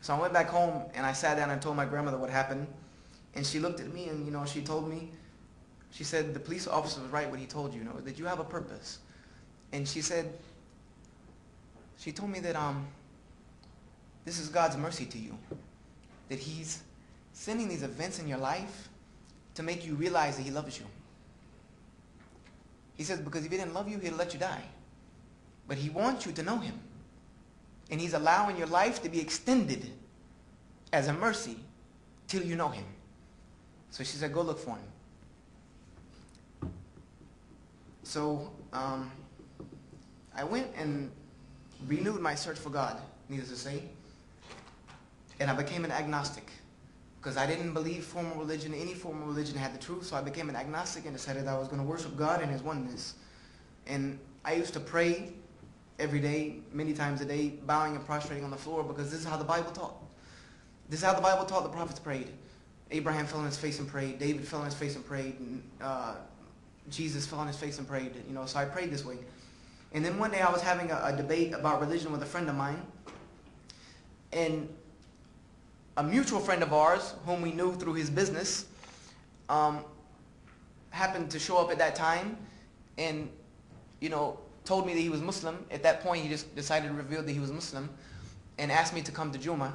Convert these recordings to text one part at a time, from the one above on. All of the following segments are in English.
So I went back home and I sat down and told my grandmother what happened. And she looked at me and, she told me, she said, the police officer was right what he told you, that you have a purpose. And she said, she told me that this is God's mercy to you. That He's sending these events in your life to make you realize that He loves you. He says, because if He didn't love you, He'll let you die. But He wants you to know Him. And He's allowing your life to be extended as a mercy till you know Him. So she said, go look for Him. So I went and renewed my search for God, needless to say. And I became an agnostic. Because I didn't believe formal religion, any formal religion had the truth. So I became an agnostic and decided I was going to worship God in His oneness. And I used to pray every day, many times a day, bowing and prostrating on the floor, because this is how the Bible taught. This is how the Bible taught the prophets prayed. Abraham fell on his face and prayed. David fell on his face and prayed. And, Jesus fell on his face and prayed. So I prayed this way. And then one day I was having a debate about religion with a friend of mine. And a mutual friend of ours, whom we knew through his business, happened to show up at that time and, told me that he was Muslim. At that point, he just decided to reveal that he was Muslim and asked me to come to Juma.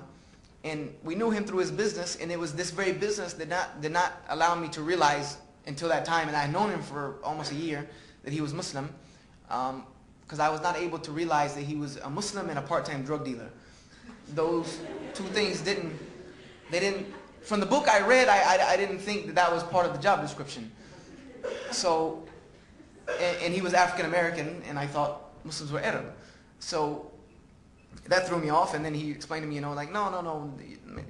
And we knew him through his business, and it was this very business that did not allow me to realize until that time, and I had known him for almost a year, that he was Muslim, because I was not able to realize that he was a Muslim and a part-time drug dealer. Those two things from the book I read, I didn't think that was part of the job description. So, and he was African American, and I thought Muslims were Arab. So that threw me off, and then he explained to me, no,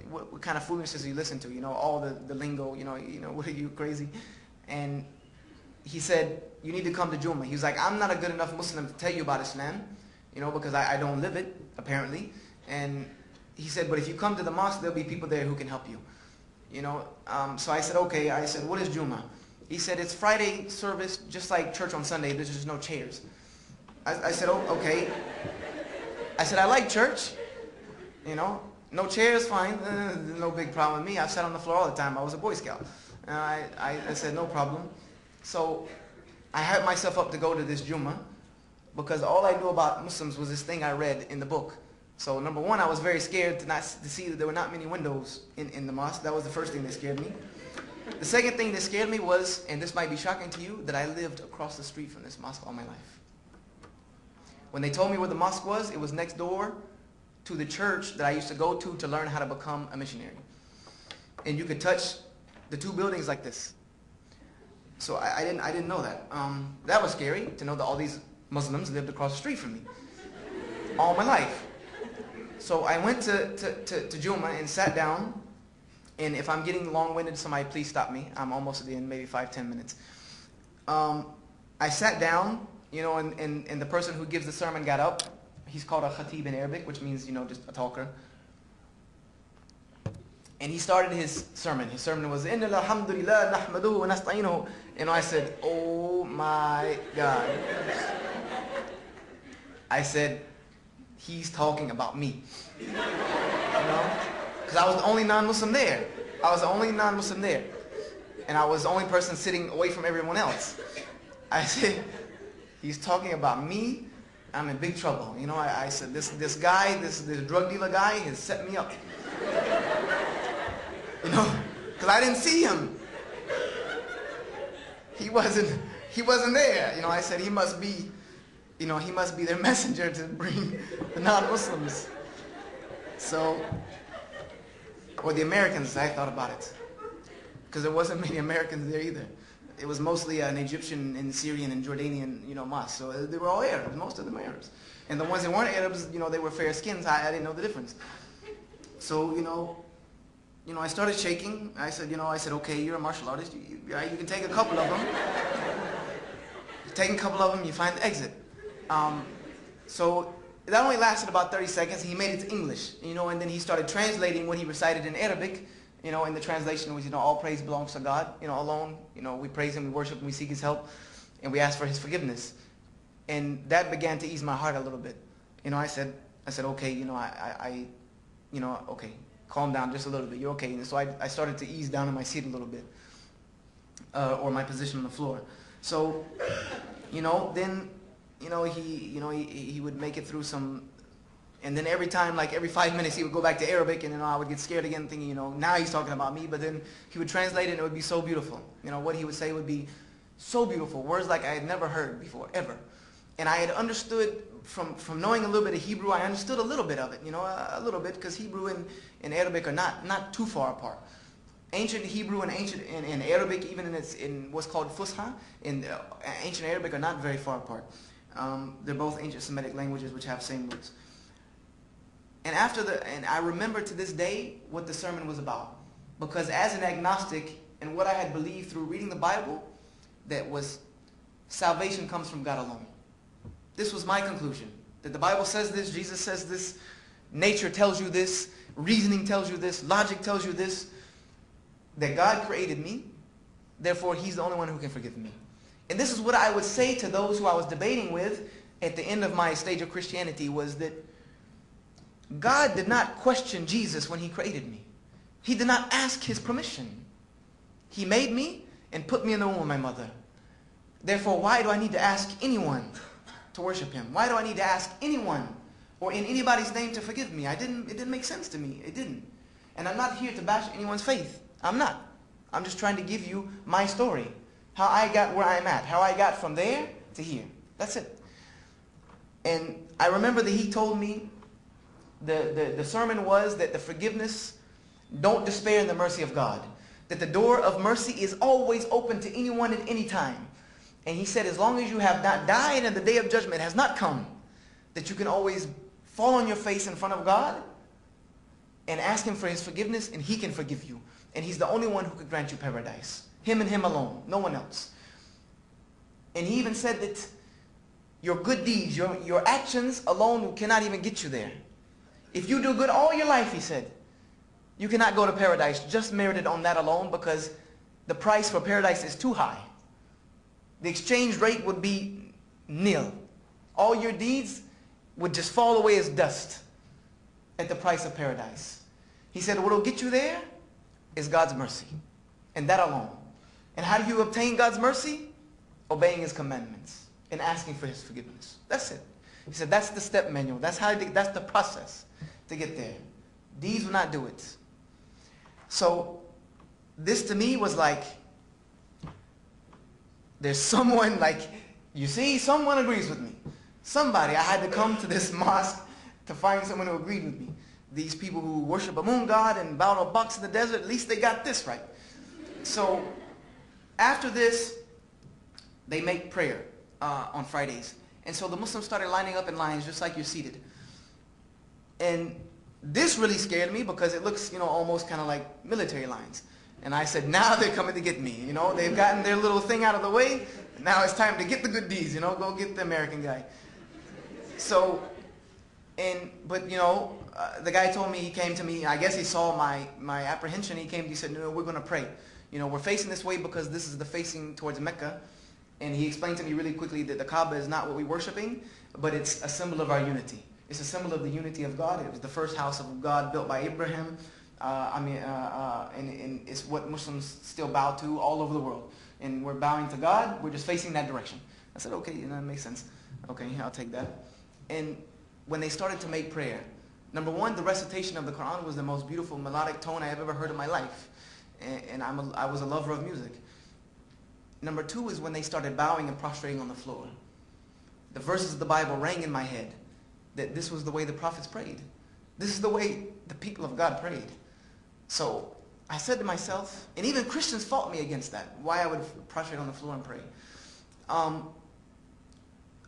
what kind of foolishness do you listen to? All the lingo, what are you, crazy? And he said, you need to come to Juma. He was like, I'm not a good enough Muslim to tell you about Islam, because I don't live it, apparently. And he said, but if you come to the mosque, there'll be people there who can help you. So I said, okay. I said, what is Juma? He said, it's Friday service, just like church on Sunday. There's just no chairs. I said, oh, okay. I said, I like church. No chairs, fine. No big problem with me. I've sat on the floor all the time. I was a Boy Scout. I said, no problem. So I hyped myself up to go to this Juma because all I knew about Muslims was this thing I read in the book. So number one, I was very scared to see that there were not many windows in the mosque. That was the first thing that scared me. The second thing that scared me was, and this might be shocking to you, that I lived across the street from this mosque all my life. When they told me where the mosque was, it was next door to the church that I used to go to learn how to become a missionary. And you could touch the two buildings like this. So I didn't know that. That was scary, to know that all these Muslims lived across the street from me all my life. So I went to Juma and sat down. And if I'm getting long-winded, somebody please stop me. I'm almost at the end, maybe 5-10 minutes. I sat down, and the person who gives the sermon got up. He's called a khatib in Arabic, which means, just a talker. And he started his sermon. His sermon was, Alhamdulillah, nahmaduhu wa nasta'inuhu. And I said, oh my God. I said, he's talking about me. Because I was the only non-Muslim there. And I was the only person sitting away from everyone else. I said, he's talking about me. I'm in big trouble. I said, this guy, this drug dealer guy has set me up. Because I didn't see him. He wasn't there. I said, he must be their messenger to bring the non-Muslims. So, or the Americans, I thought about it. Because there wasn't many Americans there either. It was mostly an Egyptian and Syrian and Jordanian, mosque. So they were all Arabs, most of them Arabs. And the ones that weren't Arabs, they were fair skins. I didn't know the difference. So, I started shaking. I said, okay, you're a martial artist. You can take a couple of them. Take a couple of them, you find the exit. So that only lasted about 30 seconds. He made it to English, and then he started translating what he recited in Arabic. And the translation was, all praise belongs to God, alone. We praise Him, we worship Him, we seek His help, and we ask for His forgiveness. And that began to ease my heart a little bit. I said, okay, okay, calm down just a little bit. You're okay. And so I started to ease down in my seat a little bit, or my position on the floor. So, then, he would make it through some, and then every time, like every 5 minutes, he would go back to Arabic, and I would get scared again, thinking, now he's talking about me. But then he would translate it, and it would be so beautiful. What he would say would be so beautiful, words like I had never heard before, ever. And I had understood from knowing a little bit of Hebrew, I understood a little bit of it, a little bit, because Hebrew and Arabic are not too far apart. Ancient Hebrew and in Arabic, even in what's called Fusha, in ancient Arabic are not very far apart. They're both ancient Semitic languages which have same roots. And I remember to this day what the sermon was about, because as an agnostic, and what I had believed through reading the Bible, that was salvation comes from God alone. This was my conclusion, that the Bible says this, Jesus says this, nature tells you this, reasoning tells you this, logic tells you this, that God created me, therefore he's the only one who can forgive me. And this is what I would say to those who I was debating with at the end of my stage of Christianity, was that God did not question Jesus when he created me. He did not ask his permission. He made me and put me in the womb of my mother. Therefore, why do I need to ask anyone to worship him? Why do I need to ask anyone or in anybody's name to forgive me? It didn't make sense to me. It didn't. And I'm not here to bash anyone's faith. I'm not. I'm just trying to give you my story. How I got where I'm at. How I got from there to here. That's it. And I remember that he told me, the sermon was that the forgiveness, don't despair in the mercy of God. That the door of mercy is always open to anyone at any time. And he said, as long as you have not died and the day of judgment has not come, that you can always fall on your face in front of God and ask him for his forgiveness, and he can forgive you. And he's the only one who could grant you paradise. Him and him alone, no one else. And he even said that your good deeds, your actions alone cannot even get you there. If you do good all your life, he said, you cannot go to paradise just merited on that alone, because the price for paradise is too high. The exchange rate would be nil. All your deeds would just fall away as dust at the price of paradise. He said what will get you there is God's mercy, and that alone. And how do you obtain God's mercy? Obeying his commandments and asking for his forgiveness. That's it. He said that's the step manual. That's the process to get there. Deeds will not do it. So this to me was like, there's someone, like, you see, someone agrees with me. Somebody, I had to come to this mosque to find someone who agreed with me. These people who worship a moon god and bow to a box in the desert, at least they got this right. So after this, they make prayer on Fridays. And so the Muslims started lining up in lines just like you're seated. And this really scared me because it looks, almost kind of like military lines. And I said, now they're coming to get me. They've gotten their little thing out of the way. Now it's time to get the good deeds, go get the American guy. So, but the guy told me, he came to me, I guess he saw my apprehension. He came, he said, no, we're going to pray. We're facing this way because this is the facing towards Mecca. And he explained to me really quickly that the Kaaba is not what we're worshiping, but it's a symbol of our unity. It's a symbol of the unity of God. It was the first house of God built by Abraham. And it's what Muslims still bow to all over the world. And we're bowing to God. We're just facing that direction. I said, okay, that makes sense. Okay, I'll take that. And when they started to make prayer, number one, the recitation of the Quran was the most beautiful melodic tone I have ever heard in my life. And I was a lover of music. Number two is when they started bowing and prostrating on the floor. The verses of the Bible rang in my head that this was the way the prophets prayed. This is the way the people of God prayed. So I said to myself, and even Christians fought me against that, why I would prostrate on the floor and pray.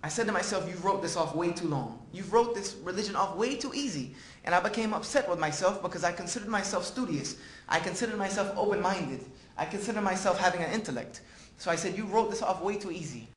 I said to myself, you've wrote this off way too long. You've wrote this religion off way too easy. And I became upset with myself because I considered myself studious. I considered myself open-minded. I considered myself having an intellect. So I said, you wrote this off way too easy.